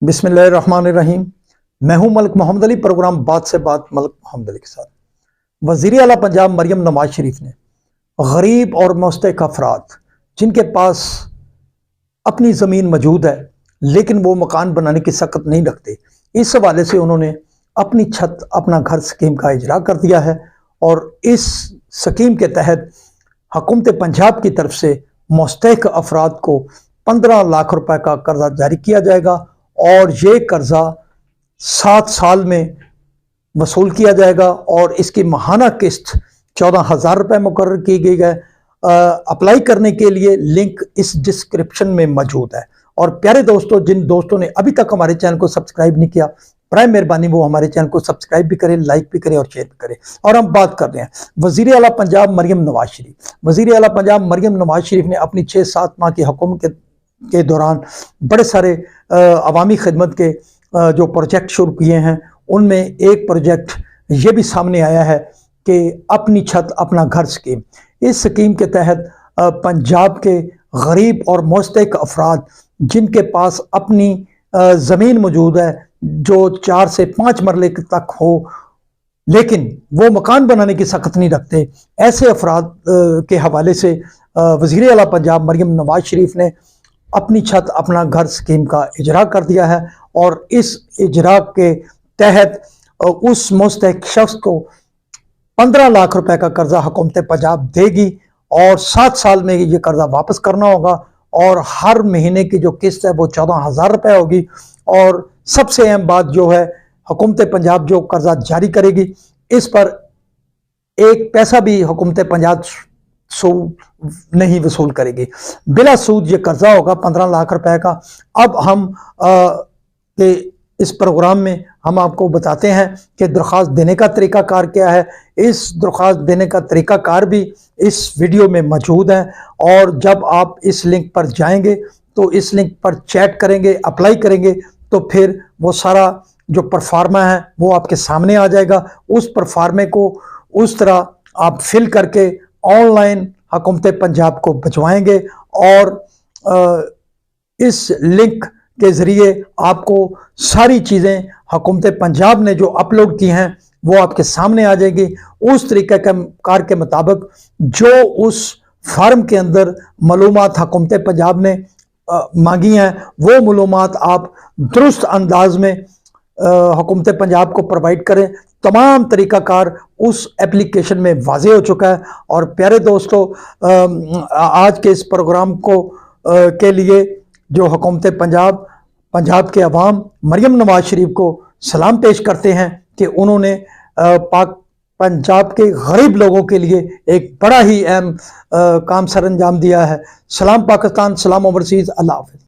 बिस्मिल्लाहिर्रहमानिर्रहीम। मैं हूं मलिक मोहम्मद अली। प्रोग्राम बात से बात मलिक मोहम्मद अली के साथ। वज़ीर आला पंजाब मरियम नवाज शरीफ ने गरीब और मुस्तहक अफराद जिनके पास अपनी ज़मीन मौजूद है लेकिन वो मकान बनाने की सकत नहीं रखते, इस हवाले से उन्होंने अपनी छत अपना घर स्कीम का इजरा कर दिया है। और इस स्कीम के तहत हुकूमत पंजाब की तरफ से मुस्तहक अफराद को 15 लाख रुपए का कर्जा जारी किया जाएगा और ये कर्जा 7 साल में वसूल किया जाएगा और इसकी माहाना किस्त 14,000 रुपये मुकर्रर की गई है। अप्लाई करने के लिए लिंक इस डिस्क्रिप्शन में मौजूद है। और प्यारे दोस्तों, जिन दोस्तों ने अभी तक हमारे चैनल को सब्सक्राइब नहीं किया, बराए मेहरबानी वो हमारे चैनल को सब्सक्राइब भी करें, लाइक भी करें और शेयर भी करें। और हम बात कर रहे हैं वज़ीर आला पंजाब मरियम नवाज शरीफ। वज़ीर आला पंजाब मरियम नवाज शरीफ ने अपनी 6-7 माह की हुकूमत के दौरान बड़े सारे अवामी खिदमत के जो प्रोजेक्ट शुरू किए हैं, उनमें एक प्रोजेक्ट ये भी सामने आया है कि अपनी छत अपना घर स्कीम। इस स्कीम के तहत पंजाब के गरीब और मुस्तहक अफराद जिनके पास अपनी ज़मीन मौजूद है जो 4 से 5 मरले तक हो लेकिन वो मकान बनाने की सकत नहीं रखते, ऐसे अफराद के हवाले से वज़ीर आला पंजाब मरियम नवाज शरीफ ने अपनी छत अपना घर स्कीम का इजरा कर दिया है। और इस इजरा के तहत उस मुस्तहक शख्स को 15 लाख रुपए का कर्जा हुकूमत पंजाब देगी और 7 साल में ये कर्जा वापस करना होगा और हर महीने की जो किस्त है वो 14,000 रुपये होगी। और सबसे अहम बात जो है, हुकूमत पंजाब जो कर्जा जारी करेगी इस पर एक पैसा भी हुकूमत पंजाब सूद नहीं वसूल करेगी, बिला सूद ये कर्जा होगा 15 लाख रुपए का। अब हम इस प्रोग्राम में हम आपको बताते हैं कि दरख्वास्त देने का तरीकाकार क्या है। इस दरख्वास्त देने का तरीकाकार भी इस वीडियो में मौजूद है। और जब आप इस लिंक पर जाएंगे तो इस लिंक पर चैट करेंगे, अप्लाई करेंगे, तो फिर वो सारा जो परफार्मा है वो आपके सामने आ जाएगा। उस परफार्मे को उस तरह आप फिल करके ऑनलाइन हुकूमत पंजाब को भिजवाएंगे और इस लिंक के ज़रिए आपको सारी चीज़ें हुकूमत पंजाब ने जो अपलोड की हैं वो आपके सामने आ जाएगी। उस तरीक़ाकार के मुताबिक जो उस फार्म के अंदर मालूमात हुकूमत पंजाब ने मांगी हैं वो मालूमात आप दुरुस्त अंदाज में हुकूमत पंजाब को प्रोवाइड करें। तमाम तरीक़ाकार उस एप्लीकेशन में वाज़े हो चुका है। और प्यारे दोस्तों, आज के इस प्रोग्राम को के लिए जो हुकूमत पंजाब के अवाम मरियम नवाज शरीफ को सलाम पेश करते हैं कि उन्होंने पंजाब के गरीब लोगों के लिए एक बड़ा ही अहम काम सर अंजाम दिया है। सलाम पाकिस्तान, सलाम ओवरसीज़, अल्लाह हाफ़िज़।